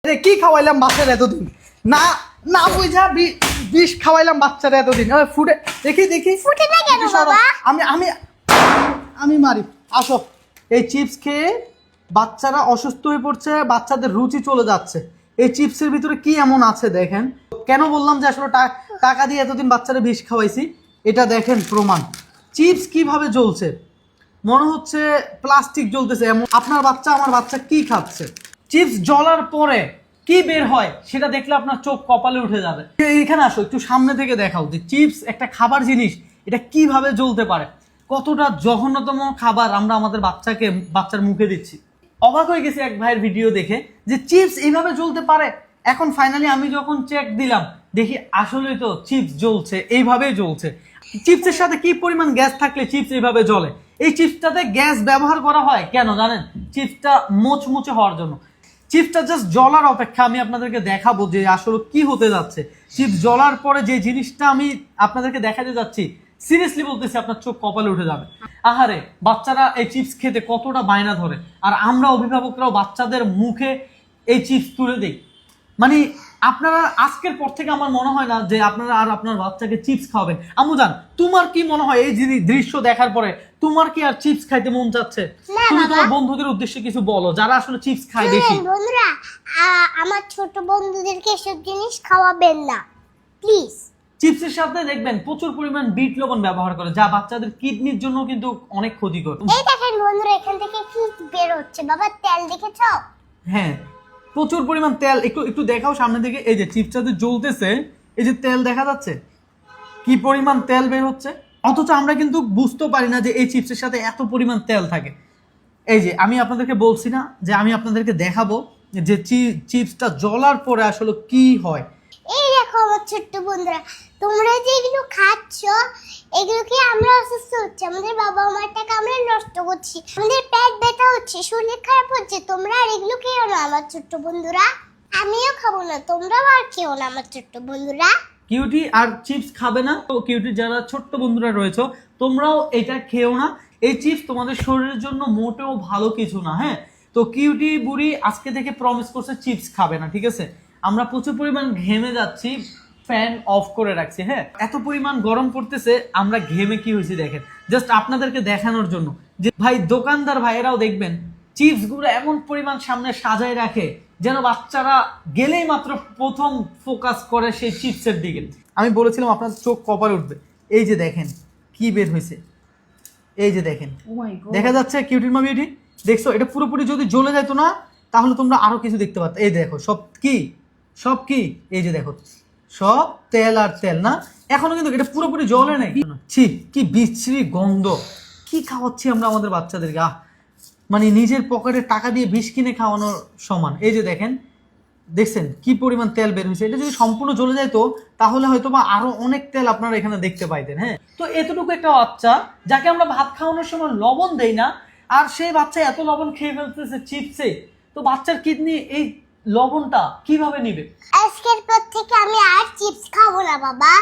কি খাওয়াইলাম বাচ্চারা এতদিন, না না বুঝা বিষ খাওয়াইলাম বাচ্চারা এতদিন। ফুটে দেখি দেখি ফুটে না কেন বাবা? আমি আমি আমি মারি। আসো, এই চিপস খেয়ে বাচ্চারা অসুস্থ হয়ে পড়ছে, বাচ্চাদের রুচি চলে যাচ্ছে। এই চিপসের ভিতরে কি এমন আছে দেখেন। কেন বললাম যে আসলে টাকা দিয়ে এতদিন বাচ্চারা বিষ খাওয়াইছি, এটা দেখেন প্রমাণ। চিপস কিভাবে জ্বলছে, মনে হচ্ছে প্লাস্টিক জ্বলতেছে। এমন আপনার বাচ্চা আমার বাচ্চা কি খাচ্ছে। চিপস জ্বলার পরে কি বের হয় সেটা দেখলে আপনার চোখ কপালে উঠে যাবে। এইখানে আসো, একটু সামনে থেকে দেখাও যে চিপস একটা খাবার জিনিস, এটা কিভাবে জ্বলতে পারে। কতটা জঘন্যতম খাবার আমরা আমাদের বাচ্চার মুখে দিচ্ছি। অবাক হয়ে গেছি এক ভাইয়ের ভিডিও দেখে যে চিপস এইভাবে জ্বলতে পারে। এখন ফাইনালি আমি যখন চেক দিলাম, দেখি আসলেই তো চিপস জ্বলছে, এইভাবেই জ্বলছে। চিপসের সাথে কি পরিমাণ গ্যাস থাকলে চিপস এইভাবে জ্বলে। এই চিপসটাতে গ্যাস ব্যবহার করা হয় কেন জানেন? চিপসটা মোচমুচে হওয়ার জন্য। চিপসটা জাস্ট জ্বলার অপেক্ষা। আমি আপনাদেরকে দেখাবো যে আসলে কি হতে যাচ্ছে। চিপস জ্বলার পরে যে জিনিসটা আমি আপনাদেরকে দেখাতে যাচ্ছি, সিরিয়াসলি বলতেছি আপনার চোখ কপালে উঠে যাবে। আহারে, বাচ্চারা এই চিপস খেতে কতটা বায়না ধরে, আর আমরা অভিভাবকরাও বাচ্চাদের মুখে এই চিপস তুলে দিই। মানে আপনারা আজকের পর থেকে আমার মনে হয় না যে আপনারা আর আপনার বাচ্চাকে চিপস খাওয়াবেন। আম্মু জান, তোমার কি মনে হয় এই দৃশ্য দেখার পরে তোমার কি আর চিপস খাইতে মন চাচ্ছে? তুমি তোমার বন্ধুদের উদ্দেশ্যে কিছু বলো যারা আসলে চিপস খায় বেশি। বন্ধুরা, আমার ছোট বন্ধুদেরকে এসব জিনিস খাওয়াবেন না প্লিজ। চিপসের সাথে দেখবেন প্রচুর পরিমাণ বিট লবণ ব্যবহার করে, যা বাচ্চাদের কিডনির জন্য কিন্তু অনেক ক্ষতিকর। এই দেখেন বন্ধুরা, এখান থেকে কি বের হচ্ছে বাবা, তেল দেখেছো? হ্যাঁ, প্রচুর পরিমাণ তেল। একটু একটু দেখাও সামনে থেকে। এই যে চিপসটাতে জ্বলতেছে, এই যে তেল দেখা যাচ্ছে, কি পরিমাণ তেল বের হচ্ছে। অথচ আমরা কিন্তু বুঝতে পারি না যে এই চিপসের সাথে এত পরিমাণ তেল থাকে। এই যে আমি আপনাদেরকে বলছি না যে আমি আপনাদেরকে দেখাবো যে চিপসটা জ্বলার পরে আসলে কি হয়। এই দেখো আমার ছোট্ট বন্ধুরা, তোমরা যে এগুলো খাচ্ছ, এগুলো কি আমরা অসুস্থ হচ্ছে, আমাদের বাবা মার টাকা আমরা নষ্ট করছি, আমাদের পেট ব্যথা হচ্ছে, শরীর খারাপ হচ্ছে। তোমরা আর এগুলো খেও না আমার ছোট্ট বন্ধুরা। আমিও খাবো না, তোমরাও আর খেও না আমার ছোট্ট বন্ধুরা। কিউটি আর চিপস খাবে না। তো কিউটি যারা ছোট্ট বন্ধুরা রয়েছে, তোমরাও এটা খেও না। এই চিপস তোমাদের শরীরের জন্য মোটেও ভালো কিছু না। হ্যাঁ, তো কিউটি বুড়ি আজকে থেকে প্রমিস করছে চিপস খাবে না, ঠিক আছে? আমরা প্রচুর পরিমাণ ঘেমে যাচ্ছি, ফ্যান অফ করে রাখছি। হ্যাঁ, এত পরিমাণ গরম পড়তেছে, আমরা ঘেমে কি হয়েছি দেখেন। জাস্ট আপনাদেরকে দেখানোর জন্য যে ভাই, দোকানদার ভাইয়েরাও দেখবেন চিপস গুলো এমন পরিমাণ সামনে সাজায় রাখে যেন বাচ্চারা গেলেই মাত্র প্রথম ফোকাস করে সেই চিপসের দিকে। আমি বলেছিলাম আপনার চোখ কপালে উঠবে। এই যে দেখেন কি বের হয়েছে, এই যে দেখেন, দেখা যাচ্ছে কিউটির মা বিউটি, দেখছো? এটা পুরোপুরি যদি জ্বলে যেত না তাহলে তোমরা আরো কিছু দেখতে পারতো। এই দেখো সব কি এই যে দেখো, সব তেল আর তেল না। এখনো কিন্তু এটা পুরোপুরি জ্বলে নেই। ছি, কি বিশ্রী গন্ধ। কি খাওয়াচ্ছি আমরা আমাদের বাচ্চাদেরকে? মানে নিজের পকেটে টাকা দিয়ে বিষ কিনে খাওয়ানোর সমান। এই যে দেখেন, দেখছেন কি পরিমাণ তেল বের হয়েছে। এটা যদি সম্পূর্ণ জ্বলে যেত তাহলে হয়তো বা আরো অনেক তেল আপনারা এখানে দেখতে পাইতেন। হ্যাঁ, তো এতটুকু একটা বাচ্চা যাকে আমরা ভাত খাওয়ানোর সময় লবণ দেই না, আর সেই বাচ্চা এত লবণ খেয়ে ফেলতেছে চিপসে, তো বাচ্চার কিডনি এই লবণটা কিভাবে নিবে? আজকের পর থেকে আমি আর চিপস খাবো না বাবা।